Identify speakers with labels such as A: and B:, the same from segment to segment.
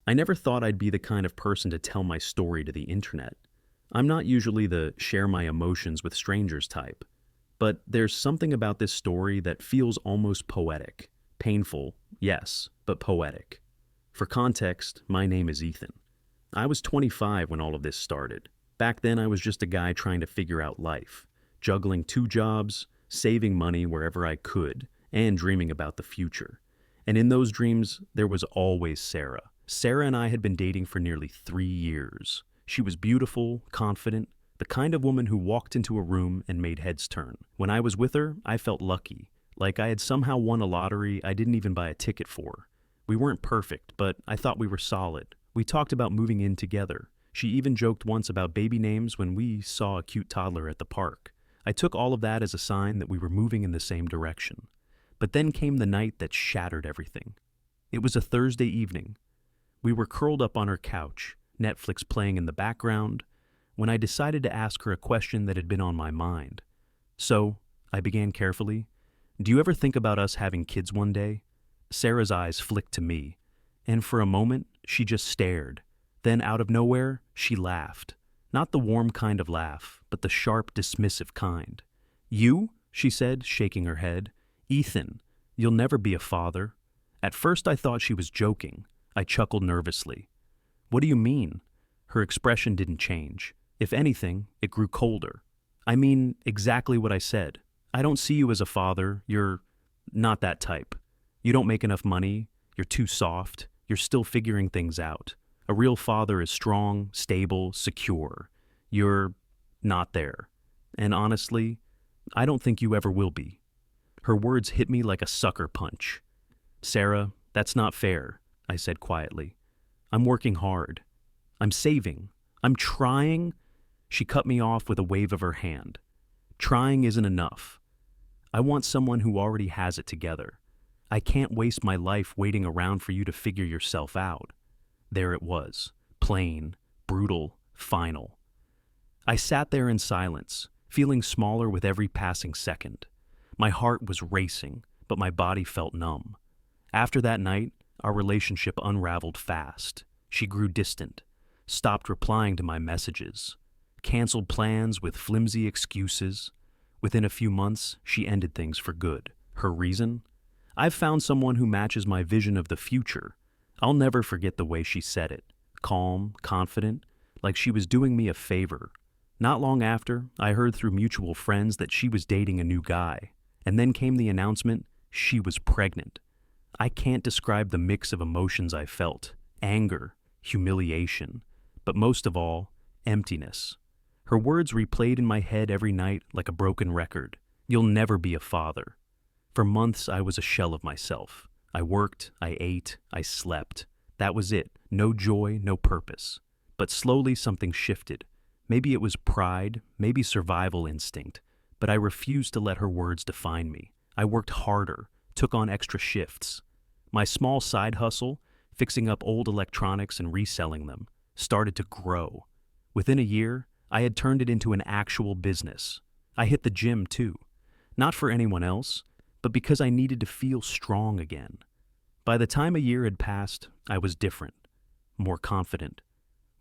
A: I never thought I'd be the kind of person to tell my story to the internet. I'm not usually the share my emotions with strangers type, but there's something about this story that feels almost poetic. Painful, yes, but poetic. For context, my name is Ethan. I was 25 when all of this started. Back then, I was just a guy trying to figure out life, juggling two jobs, saving money wherever I could, and dreaming about the future. And in those dreams, there was always Sarah. Sarah and I had been dating for nearly 3 years. She was beautiful, confident, the kind of woman who walked into a room and made heads turn. When I was with her, I felt lucky, like I had somehow won a lottery I didn't even buy a ticket for. We weren't perfect, but I thought we were solid. We talked about moving in together. She even joked once about baby names when we saw a cute toddler at the park. I took all of that as a sign that we were moving in the same direction. But then came the night that shattered everything. It was a Thursday evening. We were curled up on her couch, Netflix playing in the background, when I decided to ask her a question that had been on my mind. So, I began carefully, "Do you ever think about us having kids one day?" Sarah's eyes flicked to me, and for a moment, she just stared. Then, out of nowhere, she laughed. Not the warm kind of laugh, but the sharp, dismissive kind. "You?" she said, shaking her head. "Ethan, you'll never be a father." At first I thought she was joking. I chuckled nervously. "What do you mean?" Her expression didn't change. If anything, it grew colder. "I mean exactly what I said. I don't see you as a father. You're not that type. You don't make enough money. You're too soft. You're still figuring things out. A real father is strong, stable, secure. You're not there. And honestly, I don't think you ever will be." Her words hit me like a sucker punch. "Sarah, that's not fair," I said quietly. "I'm working hard. I'm saving. I'm trying." She cut me off with a wave of her hand. "Trying isn't enough. I want someone who already has it together. I can't waste my life waiting around for you to figure yourself out." There it was, plain, brutal, final. I sat there in silence, feeling smaller with every passing second. My heart was racing, but my body felt numb. After that night, our relationship unraveled fast. She grew distant, stopped replying to my messages, canceled plans with flimsy excuses. Within a few months, she ended things for good. Her reason? "I've found someone who matches my vision of the future." I'll never forget the way she said it. Calm, confident, like she was doing me a favor. Not long after, I heard through mutual friends that she was dating a new guy. And then came the announcement she was pregnant. I can't describe the mix of emotions I felt. Anger, humiliation, but most of all, emptiness. Her words replayed in my head every night like a broken record. "You'll never be a father." For months, I was a shell of myself. I worked, I ate, I slept. That was it. No joy, no purpose. But slowly something shifted. Maybe it was pride, maybe survival instinct, but I refused to let her words define me. I worked harder, took on extra shifts. My small side hustle, fixing up old electronics and reselling them, started to grow. Within a year, I had turned it into an actual business. I hit the gym too. Not for anyone else, but because I needed to feel strong again. By the time a year had passed, I was different, more confident,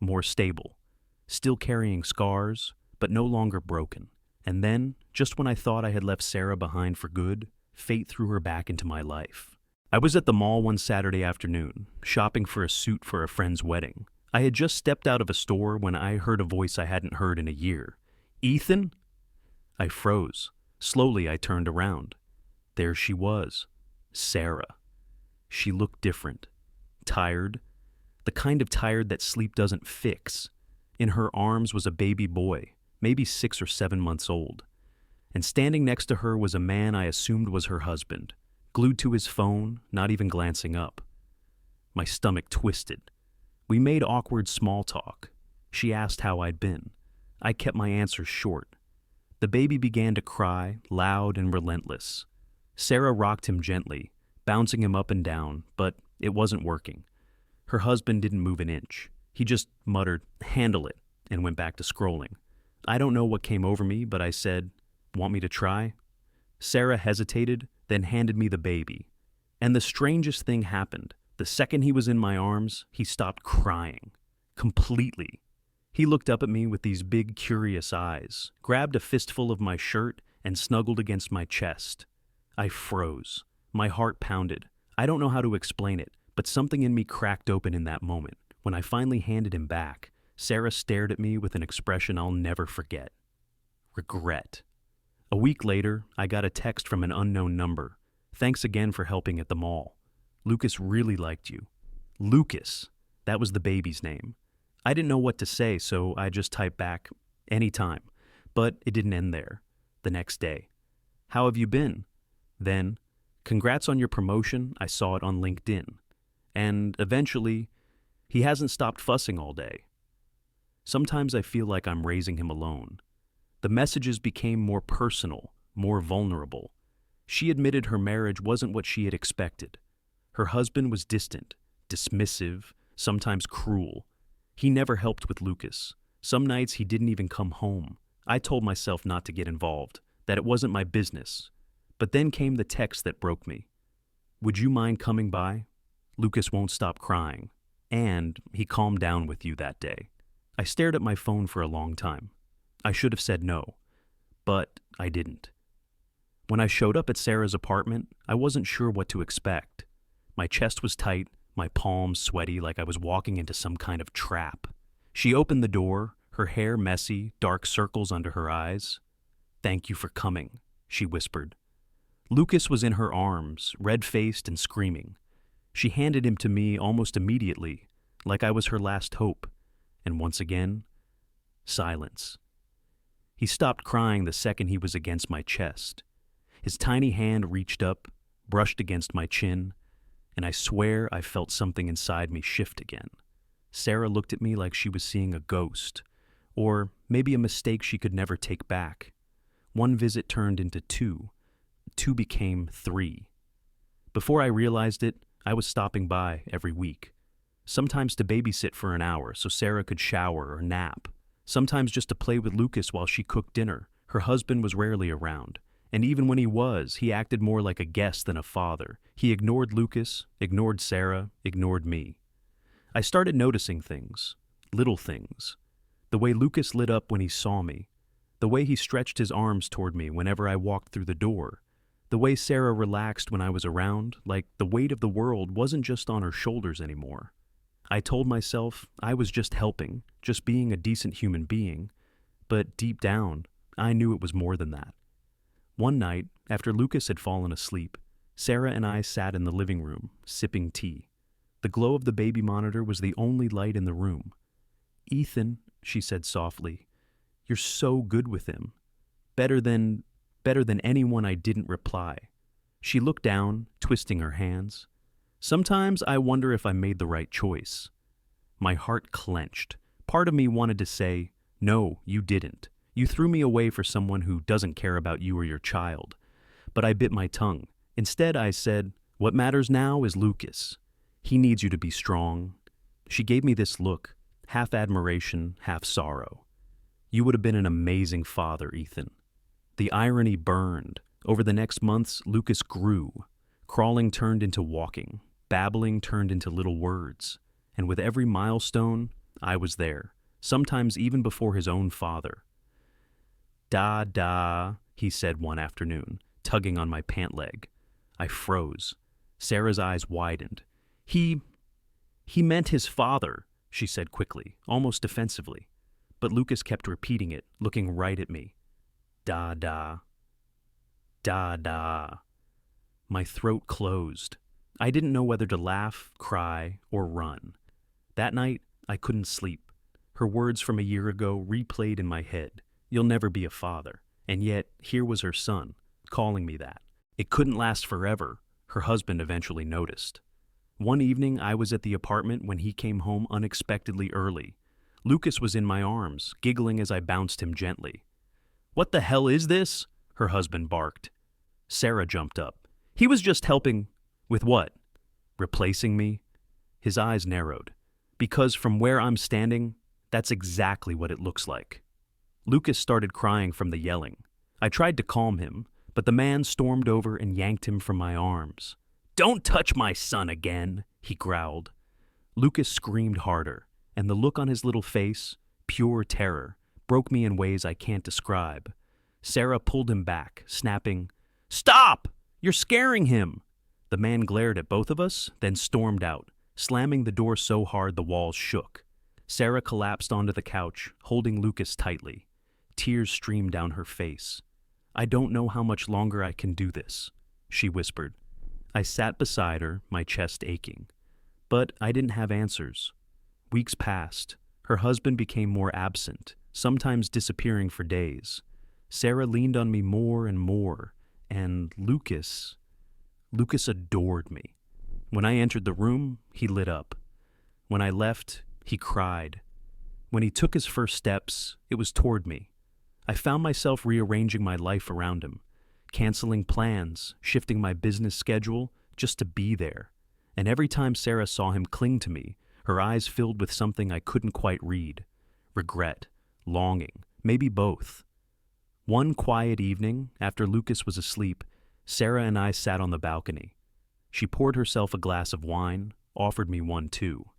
A: more stable, still carrying scars, but no longer broken. And then, just when I thought I had left Sarah behind for good, fate threw her back into my life. I was at the mall one Saturday afternoon, shopping for a suit for a friend's wedding. I had just stepped out of a store when I heard a voice I hadn't heard in a year. "Ethan?" I froze. Slowly, I turned around. There she was, Sarah. She looked different, tired, the kind of tired that sleep doesn't fix. In her arms was a baby boy, maybe 6 or 7 months old. And standing next to her was a man I assumed was her husband, glued to his phone, not even glancing up. My stomach twisted. We made awkward small talk. She asked how I'd been. I kept my answers short. The baby began to cry, loud and relentless. Sarah rocked him gently, bouncing him up and down, but it wasn't working. Her husband didn't move an inch. He just muttered, "Handle it," and went back to scrolling. I don't know what came over me, but I said, "Want me to try?" Sarah hesitated, then handed me the baby. And the strangest thing happened. The second he was in my arms, he stopped crying. Completely. He looked up at me with these big, curious eyes, grabbed a fistful of my shirt, and snuggled against my chest. I froze. My heart pounded. I don't know how to explain it, but something in me cracked open in that moment. When I finally handed him back, Sarah stared at me with an expression I'll never forget. Regret. A week later, I got a text from an unknown number. Thanks again for helping at the mall. Lucas really liked you. Lucas. That was the baby's name. I didn't know what to say, so I just typed back, anytime. But it didn't end there. The next day. How have you been? Then, congrats on your promotion, I saw it on LinkedIn. And eventually, he hasn't stopped fussing all day. Sometimes I feel like I'm raising him alone. The messages became more personal, more vulnerable. She admitted her marriage wasn't what she had expected. Her husband was distant, dismissive, sometimes cruel. He never helped with Lucas. Some nights he didn't even come home. I told myself not to get involved, that it wasn't my business. But then came the text that broke me. Would you mind coming by? Lucas won't stop crying. And he calmed down with you that day. I stared at my phone for a long time. I should have said no, but I didn't. When I showed up at Sarah's apartment, I wasn't sure what to expect. My chest was tight, my palms sweaty like I was walking into some kind of trap. She opened the door, her hair messy, dark circles under her eyes. "Thank you for coming," she whispered. Lucas was in her arms, red-faced and screaming. She handed him to me almost immediately, like I was her last hope. And once again, silence. He stopped crying the second he was against my chest. His tiny hand reached up, brushed against my chin, and I swear I felt something inside me shift again. Sarah looked at me like she was seeing a ghost, or maybe a mistake she could never take back. One visit turned into two. Two became three. Before I realized it, I was stopping by every week. Sometimes to babysit for an hour so Sarah could shower or nap. Sometimes just to play with Lucas while she cooked dinner. Her husband was rarely around. And even when he was, he acted more like a guest than a father. He ignored Lucas, ignored Sarah, ignored me. I started noticing things, little things. The way Lucas lit up when he saw me. The way he stretched his arms toward me whenever I walked through the door. The way Sarah relaxed when I was around, like the weight of the world wasn't just on her shoulders anymore. I told myself I was just helping, just being a decent human being. But deep down, I knew it was more than that. One night, after Lucas had fallen asleep, Sarah and I sat in the living room, sipping tea. The glow of the baby monitor was the only light in the room. "Ethan," she said softly, "you're so good with him. Better than anyone." I didn't reply. She looked down, twisting her hands. Sometimes I wonder if I made the right choice. My heart clenched. Part of me wanted to say, "No, you didn't. You threw me away for someone who doesn't care about you or your child." But I bit my tongue. Instead, I said, "What matters now is Lucas. He needs you to be strong." She gave me this look, half admiration, half sorrow. "You would have been an amazing father, Ethan." The irony burned. Over the next months, Lucas grew. Crawling turned into walking. Babbling turned into little words. And with every milestone, I was there, sometimes even before his own father. "Da," he said one afternoon, tugging on my pant leg. I froze. Sarah's eyes widened. He meant his father," she said quickly, almost defensively. But Lucas kept repeating it, looking right at me. "Da." Da. My throat closed. I didn't know whether to laugh, cry, or run. That night, I couldn't sleep. Her words from a year ago replayed in my head. "You'll never be a father." And yet, here was her son, calling me that. It couldn't last forever. Her husband eventually noticed. One evening, I was at the apartment when he came home unexpectedly early. Lucas was in my arms, giggling as I bounced him gently. "What the hell is this?" her husband barked. Sarah jumped up. "He was just helping." "With what? Replacing me?" His eyes narrowed. "Because from where I'm standing, that's exactly what it looks like." Lucas started crying from the yelling. I tried to calm him, but the man stormed over and yanked him from my arms. "Don't touch my son again," he growled. Lucas screamed harder, and the look on his little face, pure terror, broke me in ways I can't describe. Sarah pulled him back, snapping, "Stop! You're scaring him!" The man glared at both of us, then stormed out, slamming the door so hard the walls shook. Sarah collapsed onto the couch, holding Lucas tightly. Tears streamed down her face. "I don't know how much longer I can do this," she whispered. I sat beside her, my chest aching. But I didn't have answers. Weeks passed. Her husband became more absent, sometimes disappearing for days. Sarah leaned on me more and more, and Lucas adored me. When I entered the room, he lit up. When I left, he cried. When he took his first steps, it was toward me. I found myself rearranging my life around him, canceling plans, shifting my business schedule just to be there. And every time Sarah saw him cling to me, her eyes filled with something I couldn't quite read. Regret, longing, maybe both. One quiet evening, after Lucas was asleep, Sarah and I sat on the balcony. She poured herself a glass of wine, offered me one too.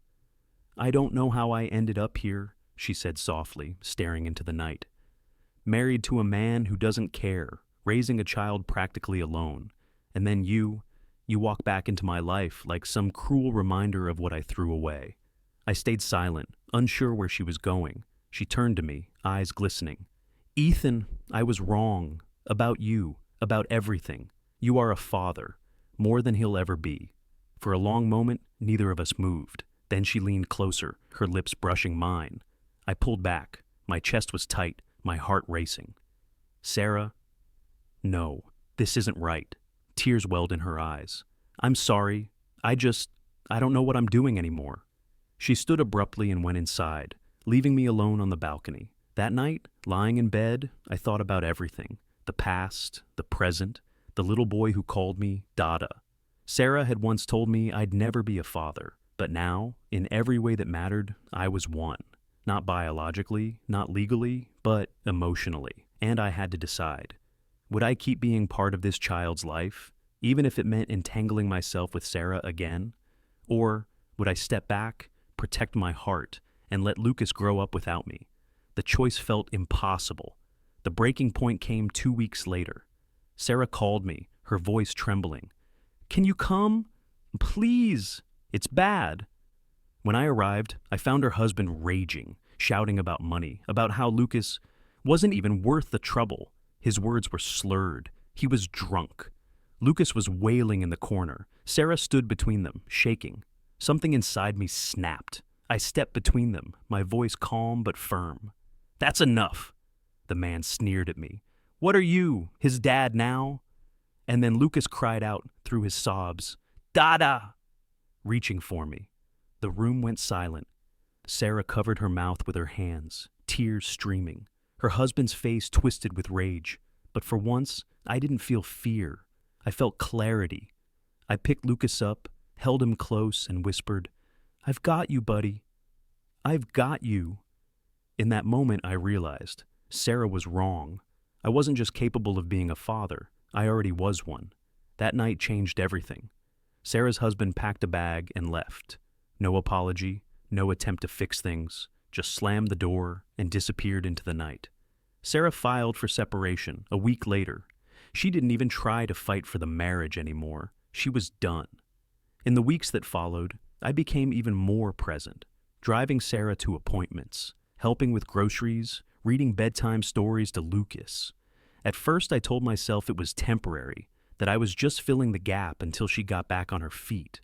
A: "I don't know how I ended up here," she said softly, staring into the night. "Married to a man who doesn't care, raising a child practically alone, and then you walk back into my life like some cruel reminder of what I threw away." I stayed silent, unsure where she was going. She turned to me, eyes glistening. "Ethan, I was wrong. About you, about everything. You are a father, more than he'll ever be." For a long moment, neither of us moved. Then she leaned closer, her lips brushing mine. I pulled back. My chest was tight, my heart racing. "Sarah, no, this isn't right." Tears welled in her eyes. "I'm sorry. I don't know what I'm doing anymore." She stood abruptly and went inside, leaving me alone on the balcony. That night, lying in bed, I thought about everything. The past, the present, the little boy who called me Dada. Sarah had once told me I'd never be a father, but now, in every way that mattered, I was one. Not biologically, not legally, but emotionally. And I had to decide. Would I keep being part of this child's life, even if it meant entangling myself with Sarah again? Or would I step back, protect my heart, and let Lucas grow up without me? The choice felt impossible. The breaking point came 2 weeks later. Sarah called me, her voice trembling. "Can you come? Please, it's bad." When I arrived, I found her husband raging, shouting about money, about how Lucas wasn't even worth the trouble. His words were slurred. He was drunk. Lucas was wailing in the corner. Sarah stood between them, shaking. Something inside me snapped. I stepped between them, my voice calm but firm. "That's enough." The man sneered at me. "What are you, his dad now?" And then Lucas cried out through his sobs, "Dada!" reaching for me. The room went silent. Sarah covered her mouth with her hands, tears streaming. Her husband's face twisted with rage. But for once, I didn't feel fear. I felt clarity. I picked Lucas up, held him close, and whispered, "I've got you, buddy. I've got you." In that moment, I realized Sarah was wrong. I wasn't just capable of being a father. I already was one. That night changed everything. Sarah's husband packed a bag and left. No apology, no attempt to fix things, just slammed the door and disappeared into the night. Sarah filed for separation a week later. She didn't even try to fight for the marriage anymore. She was done. In the weeks that followed, I became even more present, driving Sarah to appointments, helping with groceries, reading bedtime stories to Lucas. At first, I told myself it was temporary, that I was just filling the gap until she got back on her feet.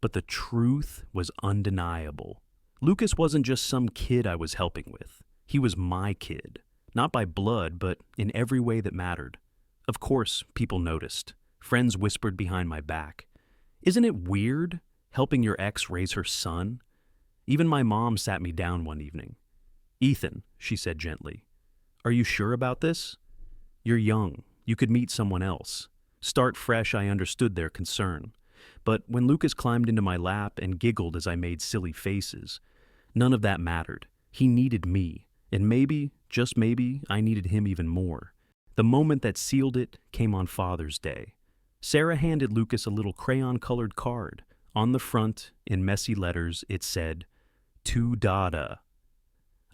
A: But the truth was undeniable. Lucas wasn't just some kid I was helping with. He was my kid. Not by blood, but in every way that mattered. Of course, people noticed. Friends whispered behind my back, "Isn't it weird, helping your ex raise her son?" Even my mom sat me down one evening. "Ethan," she said gently, "are you sure about this? You're young. You could meet someone else. Start fresh." I understood their concern. But when Lucas climbed into my lap and giggled as I made silly faces, none of that mattered. He needed me, and maybe, just maybe, I needed him even more. The moment that sealed it came on Father's Day. Sarah handed Lucas a little crayon-colored card. On the front, in messy letters, it said, "To Dada."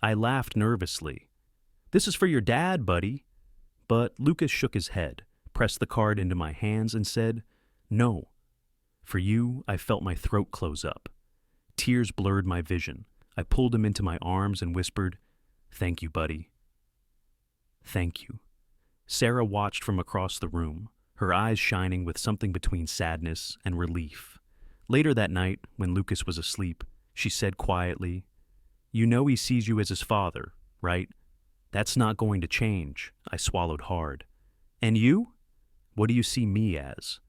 A: I laughed nervously. "This is for your dad, buddy." But Lucas shook his head, pressed the card into my hands, and said, "No." For you, I felt my throat close up. Tears blurred my vision. I pulled him into my arms and whispered, "Thank you, buddy." "Thank you." Sarah watched from across the room, her eyes shining with something between sadness and relief. Later that night, when Lucas was asleep, she said quietly, "You know he sees you as his father, right? That's not going to change." I swallowed hard. "And you? What do you see me as?"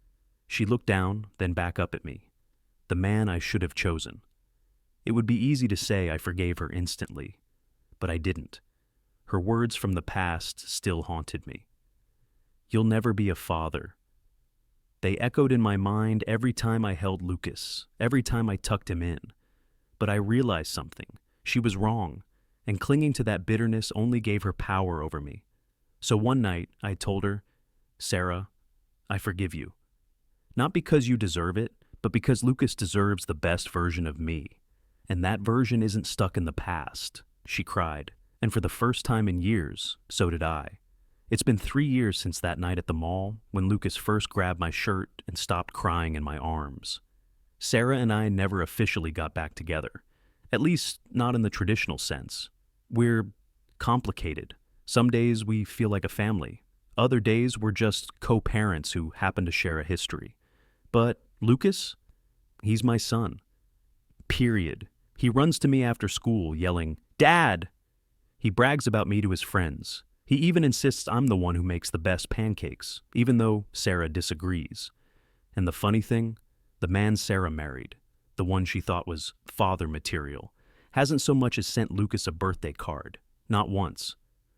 A: She looked down, then back up at me. The man I should have chosen. It would be easy to say I forgave her instantly, but I didn't. Her words from the past still haunted me. "You'll never be a father." They echoed in my mind every time I held Lucas, every time I tucked him in. But I realized something. She was wrong, and clinging to that bitterness only gave her power over me. So one night, I told her, "Sarah, I forgive you. Not because you deserve it, but because Lucas deserves the best version of me. And that version isn't stuck in the past." She cried, and for the first time in years, so did I. It's been 3 years since that night at the mall, when Lucas first grabbed my shirt and stopped crying in my arms. Sarah and I never officially got back together, at least not in the traditional sense. We're complicated. Some days we feel like a family. Other days we're just co-parents who happen to share a history. But Lucas, he's my son. Period. He runs to me after school, yelling, "Dad!" He brags about me to his friends. He even insists I'm the one who makes the best pancakes, even though Sarah disagrees. And the funny thing, the man Sarah married, the one she thought was father material, hasn't so much as sent Lucas a birthday card. Not once.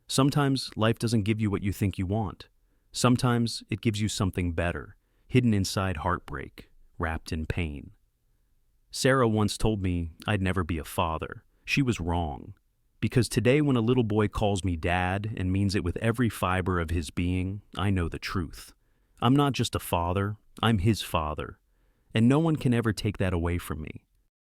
A: Sometimes life doesn't give you what you think you want. Sometimes it gives you something better, hidden inside heartbreak, wrapped in pain. Sarah once told me I'd never be a father. She was wrong. Because today when a little boy calls me dad and means it with every fiber of his being, I know the truth. I'm not just a father, I'm his father. And no one can ever take that away from me.